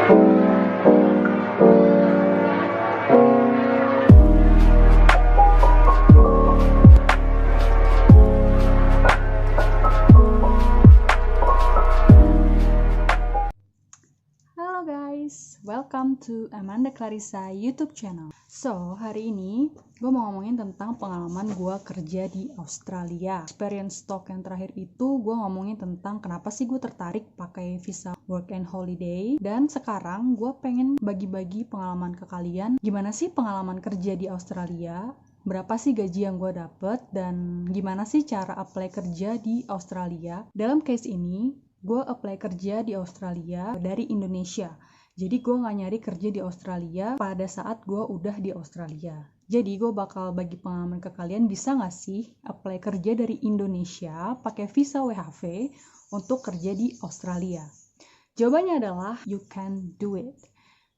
Halo guys, welcome to Amanda Clarissa YouTube channel. So, hari ini gue mau ngomongin tentang pengalaman gue kerja di Australia. Experience talk yang terakhir itu gue ngomongin tentang kenapa sih gue tertarik pakai visa work and holiday. Dan sekarang gue pengen bagi-bagi pengalaman ke kalian. Gimana sih pengalaman kerja di Australia? Berapa sih gaji yang gue dapet? Dan gimana sih cara apply kerja di Australia? Dalam case ini, gue apply kerja di Australia dari Indonesia. Jadi gue gak nyari kerja di Australia pada saat gue udah di Australia. Jadi gue bakal bagi pengalaman ke kalian, bisa gak sih apply kerja dari Indonesia pakai visa WHV untuk kerja di Australia? Jawabannya adalah you can do it.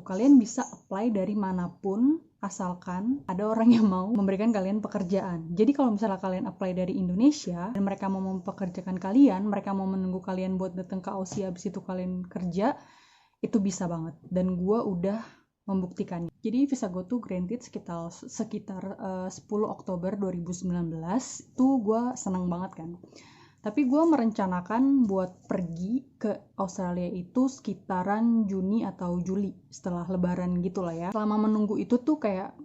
Kalian bisa apply dari manapun asalkan ada orang yang mau memberikan kalian pekerjaan. Jadi kalau misalnya kalian apply dari Indonesia dan mereka mau mempekerjakan kalian, mereka mau menunggu kalian buat datang ke Aussie habis itu kalian kerja, itu bisa banget. Dan gue udah membuktikannya. Jadi visa gue tuh granted sekitar 10 Oktober 2019. Itu gue seneng banget kan. Tapi gue merencanakan buat pergi ke Australia itu sekitaran Juni atau Juli setelah lebaran gitu lah ya. Selama menunggu itu tuh kayak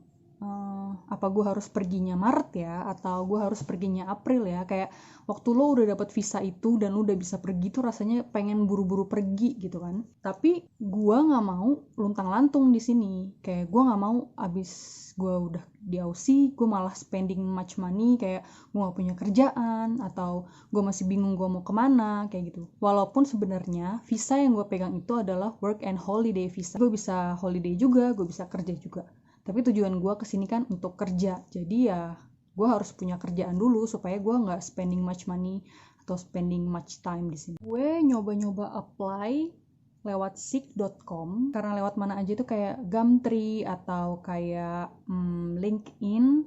apa gue harus perginya Maret ya atau gue harus perginya April ya. Kayak waktu lo udah dapet visa itu dan lo udah bisa pergi tuh rasanya pengen buru-buru pergi gitu kan. Tapi gue nggak mau luntang-lantung di sini. Kayak gue nggak mau abis gue udah di Aussie gue malah spending much money, kayak gue gak punya kerjaan atau gue masih bingung gue mau kemana kayak gitu. Walaupun sebenarnya visa yang gue pegang itu adalah work and holiday visa. Gue bisa holiday juga, gue bisa kerja juga. Tapi tujuan gue kesini kan untuk kerja. Jadi ya gue harus punya kerjaan dulu supaya gue gak spending much money atau spending much time di sini. Gue nyoba-nyoba apply lewat seek.com, karena lewat mana aja itu kayak Gumtree atau kayak LinkedIn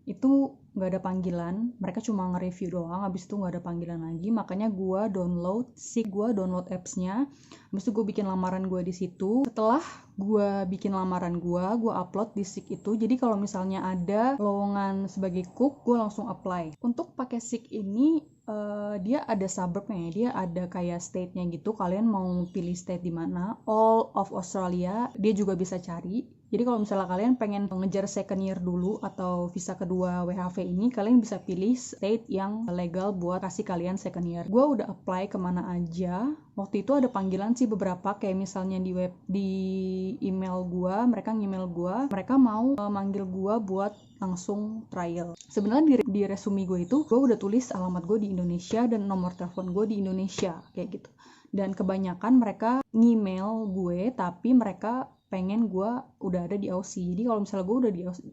itu nggak ada panggilan, mereka cuma nge-review doang, habis itu nggak ada panggilan lagi. Makanya gue download Seek, gue download apps-nya, habis itu gue bikin lamaran gue di situ. Setelah gue bikin lamaran gue upload di Seek itu. Jadi kalau misalnya ada lowongan sebagai cook, gue langsung apply. Untuk pakai Seek ini dia ada suburbnya, dia ada kayak state-nya gitu. Kalian mau pilih state di mana? All of Australia, dia juga bisa cari. Jadi kalau misalnya kalian pengen ngejar second year dulu atau visa kedua WHV ini, kalian bisa pilih state yang legal buat kasih kalian second year. Gue udah apply kemana aja. Waktu itu ada panggilan sih beberapa, kayak misalnya di email gue, mereka nge-email gue, mereka mau manggil gue buat langsung trial. Sebenarnya di resume gue itu, gue udah tulis alamat gue di Indonesia dan nomor telepon gue di Indonesia, kayak gitu. Dan kebanyakan mereka nge-email gue, tapi mereka pengen gue udah ada di Aussie. Jadi kalau misalnya gue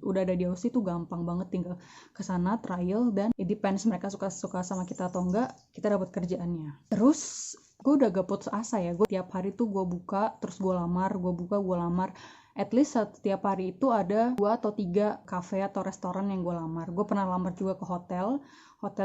udah ada di Aussie tuh gampang banget, tinggal kesana trial dan it depends mereka suka sama kita atau enggak, kita dapat kerjaannya. Terus gue udah gak putus asa ya, gue tiap hari tuh gue buka terus gue lamar, gue buka gue lamar. At least setiap hari itu ada 2 atau 3 cafe atau restoran yang gue lamar. Gue pernah lamar juga ke hotel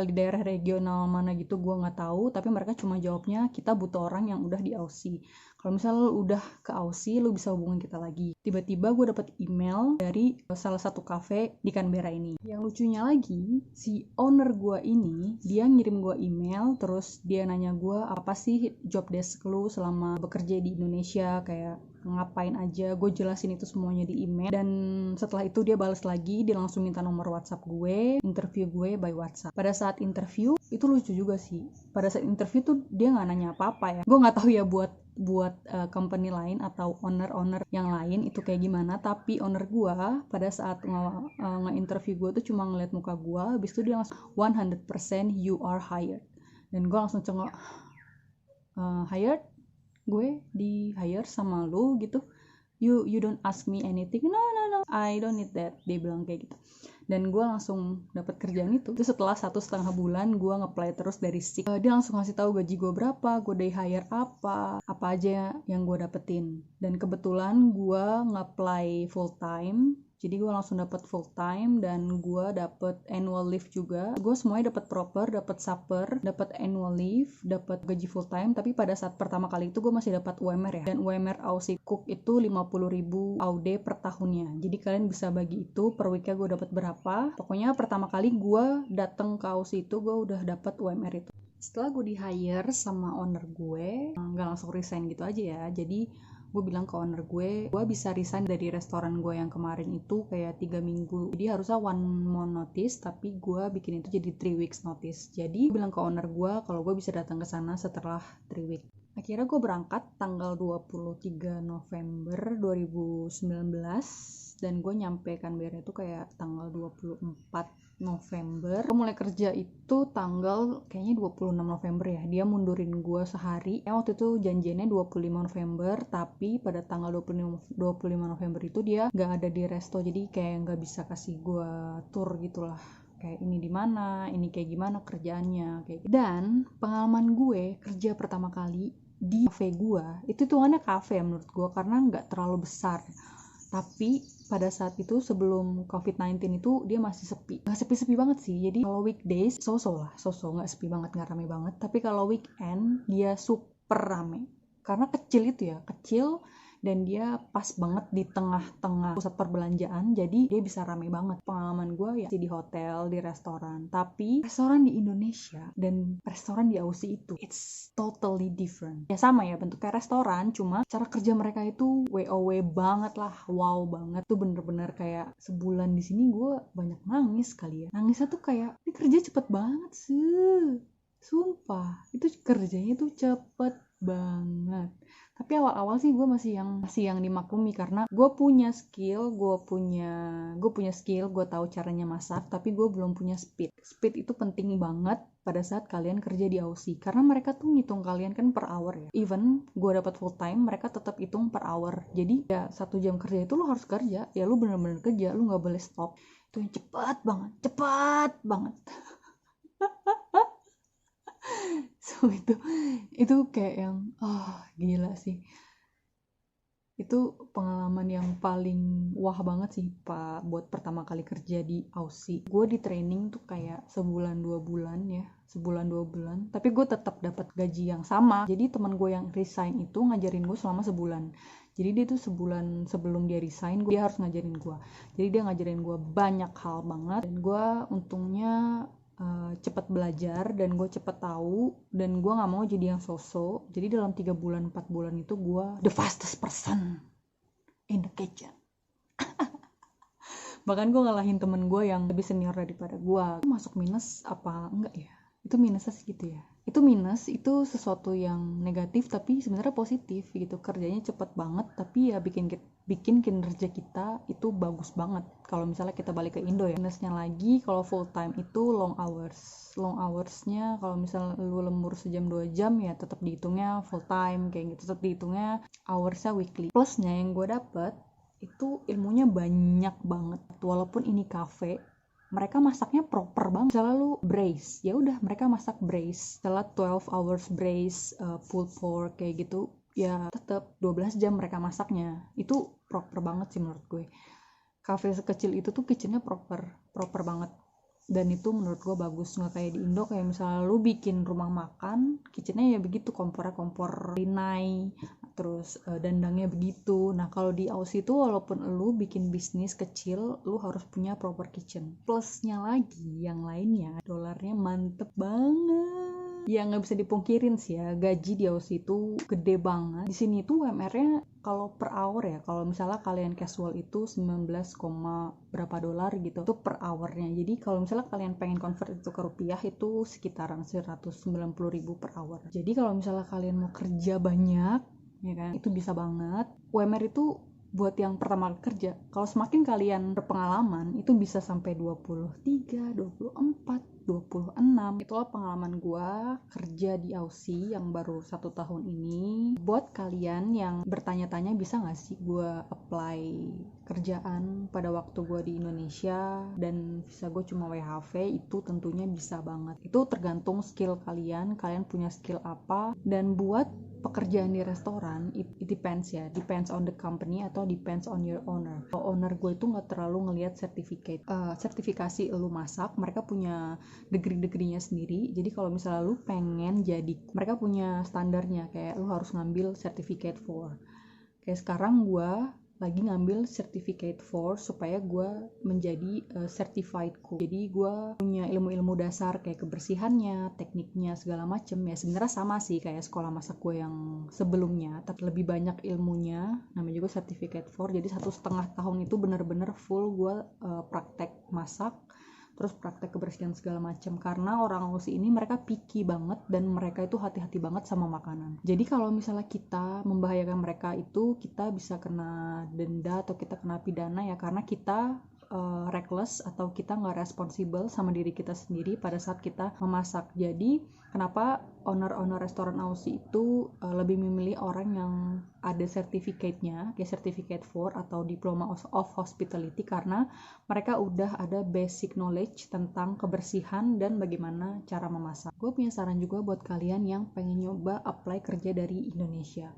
di daerah regional mana gitu, gue nggak tahu, tapi mereka cuma jawabnya kita butuh orang yang udah di Aussie. Kalau misalnya lu udah ke Aussie, lu bisa hubungin kita lagi. Tiba-tiba gue dapet email dari salah satu cafe di Canberra ini. Yang lucunya lagi, si owner gue ini, dia ngirim gue email, terus dia nanya gue apa sih job desk lu selama bekerja di Indonesia, kayak ngapain aja. Gue jelasin itu semuanya di email. Dan setelah itu dia balas lagi, dia langsung minta nomor WhatsApp gue, interview gue by WhatsApp. Pada saat interview, itu lucu juga sih. Pada saat interview tuh dia nggak nanya apa-apa ya. Gue nggak tahu ya buat company lain atau owner yang lain itu kayak gimana, tapi owner gue pada saat nge-interview gue tuh cuma ngeliat muka gue, habis itu dia langsung 100% you are hired. Dan gue langsung cengok, hired? Gue di hire sama lu gitu? You don't ask me anything? No, I don't need that, dia bilang kayak gitu. Dan gue langsung dapat kerjaan itu. Terus setelah 1,5 bulan gue nge-apply terus dari Seek, dia langsung ngasih tahu gaji gue berapa, gue di hire apa aja yang gue dapetin. Dan kebetulan gue nge-apply full time, Jadi gue langsung dapat full time dan gue dapat annual leave juga. Gue semuanya dapat proper, dapat supper, dapat annual leave, dapat gaji full time. Tapi pada saat pertama kali itu gue masih dapat UMR ya. Dan UMR Aussie Cook itu 50.000 AUD per tahunnya. Jadi kalian bisa bagi itu per weeknya gue dapat berapa. Pokoknya pertama kali gue datang ke Aussie itu gue udah dapat UMR itu. Setelah gue di hire sama owner gue, nggak langsung resign gitu aja ya. Jadi gue bilang ke owner gue bisa resign dari restoran gue yang kemarin itu kayak 3 minggu. Jadi harusnya 1 month notice, tapi gue bikin itu jadi 3 weeks notice. Jadi gue bilang ke owner gue kalau gue bisa datang ke sana setelah 3 weeks. Akhirnya gue berangkat tanggal 23 November 2019 dan gue nyampe Canberra itu kayak tanggal 24 November. Gue mulai kerja itu tanggal kayaknya 26 November ya. Dia mundurin gue sehari. Waktu itu janjiannya 25 November, tapi pada tanggal 25 November itu dia gak ada di resto, jadi kayak gak bisa kasih gue tour gitulah. Kayak ini di mana, ini kayak gimana kerjaannya kayak gitu. Dan pengalaman gue kerja pertama kali di cafe gue, itu tuannya cafe menurut gue karena gak terlalu besar. Tapi pada saat itu sebelum COVID-19 itu dia masih sepi. Nggak sepi-sepi banget sih. Jadi kalau weekdays so-so nggak sepi banget, nggak rame banget. Tapi kalau weekend dia super rame. Karena kecil itu ya, kecil dan dia pas banget di tengah-tengah pusat perbelanjaan, jadi dia bisa rame banget. Pengalaman gue ya di hotel, di restoran. Tapi restoran di Indonesia dan restoran di Aussie itu it's totally different. Ya sama ya, bentuknya restoran, cuma cara kerja mereka itu WOW banget lah, wow banget. Tuh bener-bener kayak sebulan di sini gue banyak nangis kali ya. Nangisnya tuh kayak, ini kerja cepet banget sih. Sumpah, itu kerjanya tuh cepet banget. Tapi awal-awal sih gue masih yang dimaklumi karena gue punya skill, gue tahu caranya masak, tapi gue belum punya speed. Speed itu penting banget pada saat kalian kerja di Aussie karena mereka tuh ngitung kalian kan per hour ya. Even gue dapat full time, mereka tetap hitung per hour. Jadi ya 1 jam kerja itu lo harus kerja, ya lo bener-bener kerja, lo nggak boleh stop. Itu yang cepat banget. So itu kayak yang gila sih. Itu pengalaman yang paling wah banget sih Pak buat pertama kali kerja di Aussie. Gue di training tuh kayak sebulan 2 bulan ya, tapi gue tetap dapat gaji yang sama. Jadi teman gue yang resign itu ngajarin gue selama sebulan. Jadi dia tuh sebulan sebelum dia resign, dia harus ngajarin gue. Jadi dia ngajarin gue banyak hal banget dan gue untungnya cepat belajar dan gue cepat tahu dan gue nggak mau jadi yang so-so. Jadi dalam 3 bulan 4 bulan itu gue the fastest person in the kitchen. Bahkan gue ngalahin temen gue yang lebih senior daripada gue. Masuk minus apa enggak ya? Itu minusnya segitu ya. Itu minus, itu sesuatu yang negatif tapi sebenarnya positif gitu. Kerjanya cepat banget tapi ya bikin kinerja kita itu bagus banget. Kalau misalnya kita balik ke Indo ya. Minusnya lagi kalau full time itu long hoursnya kalau misalnya lu lembur sejam 2 jam ya tetap dihitungnya full time kayak gitu, tetap dihitungnya hoursnya weekly. Plusnya yang gue dapet itu ilmunya banyak banget. Walaupun ini cafe, mereka masaknya proper banget. Misalnya lu braise, ya udah mereka masak braise. Setelah 12 hours braise, pulled pork kayak gitu, ya tetap 12 jam mereka masaknya. Itu proper banget sih menurut gue. Cafe sekecil itu tuh kitchennya proper banget. Dan itu menurut gue bagus, nggak kayak di Indo kayak misalnya lu bikin rumah makan, kitchennya ya begitu, kompor linai, terus dandangnya begitu. Nah kalau di Aussie itu walaupun lu bikin bisnis kecil, lu harus punya proper kitchen. Plusnya lagi yang lainnya, dolarnya mantep banget. Ya nggak bisa dipungkirin sih ya, gaji di Aussie itu gede banget. Di sini tuh UMR-nya kalau per hour ya, kalau misalnya kalian casual itu 19, berapa dolar gitu, itu per hournya. Jadi kalau misalnya kalian pengen convert itu ke rupiah itu sekitaran 190.000 per hour. Jadi kalau misalnya kalian mau kerja banyak, ya kan, itu bisa banget. UMR itu buat yang pertama kerja, kalau semakin kalian berpengalaman itu bisa sampai 23, 24, 26. Itulah pengalaman gue kerja di Aussie yang baru 1 tahun ini. Buat kalian yang bertanya-tanya bisa gak sih gue apply kerjaan pada waktu gue di Indonesia dan visa gue cuma WHV, itu tentunya bisa banget. Itu tergantung skill kalian punya skill apa. Dan buat pekerjaan di restoran it depends ya, depends on the company atau depends on your owner. Kalau owner gue itu nggak terlalu ngelihat sertifikasi lu masak, mereka punya degree-degreenya sendiri. Jadi kalau misalnya lu pengen jadi, mereka punya standarnya, kayak lu harus ngambil certificate for. Kayak sekarang gue lagi ngambil certificate for supaya gue menjadi certified cook. Jadi gue punya ilmu-ilmu dasar kayak kebersihannya, tekniknya segala macem. Ya sebenarnya sama sih kayak sekolah masak gue yang sebelumnya, tapi lebih banyak ilmunya. Namanya juga certificate for. Jadi 1,5 tahun itu bener-bener full gue praktek masak, terus praktek kebersihan segala macam. Karena orang Aussie ini mereka picky banget dan mereka itu hati-hati banget sama makanan. Jadi kalau misalnya kita membahayakan mereka itu, kita bisa kena denda atau kita kena pidana ya, karena kita reckless atau kita nggak responsible sama diri kita sendiri pada saat kita memasak. Jadi kenapa owner restoran Aussie itu lebih memilih orang yang ada sertifikatnya, kayak certificate for atau diploma of hospitality, karena mereka udah ada basic knowledge tentang kebersihan dan bagaimana cara memasak. Gue punya saran juga buat kalian yang pengen nyoba apply kerja dari Indonesia.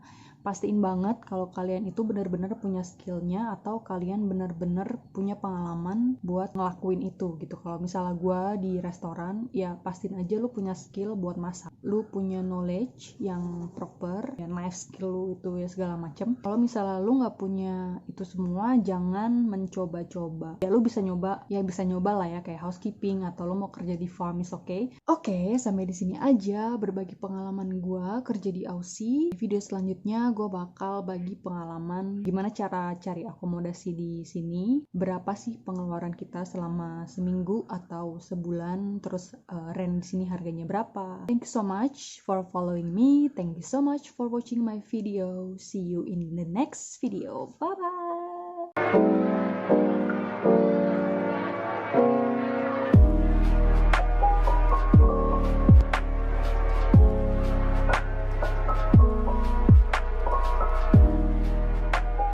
Pastiin banget kalau kalian itu benar-benar punya skillnya atau kalian benar-benar punya pengalaman buat ngelakuin itu gitu. Kalau misalnya gue di restoran, ya pastiin aja lu punya skill buat masak, lu punya knowledge yang proper, ya life skill lu itu ya segala macem. Kalau misalnya lu nggak punya itu semua, jangan mencoba-coba. Ya lu bisa nyoba lah ya, kayak housekeeping atau lu mau kerja di farm is okay. Oke, sampai di sini aja berbagi pengalaman gue kerja di Aussie. Di video selanjutnya gue bakal bagi pengalaman gimana cara cari akomodasi di sini, berapa sih pengeluaran kita selama seminggu atau sebulan, terus rent di sini harganya berapa. Thank you so much for following me. Thank you so much for watching my video. See you in the next video. Bye bye.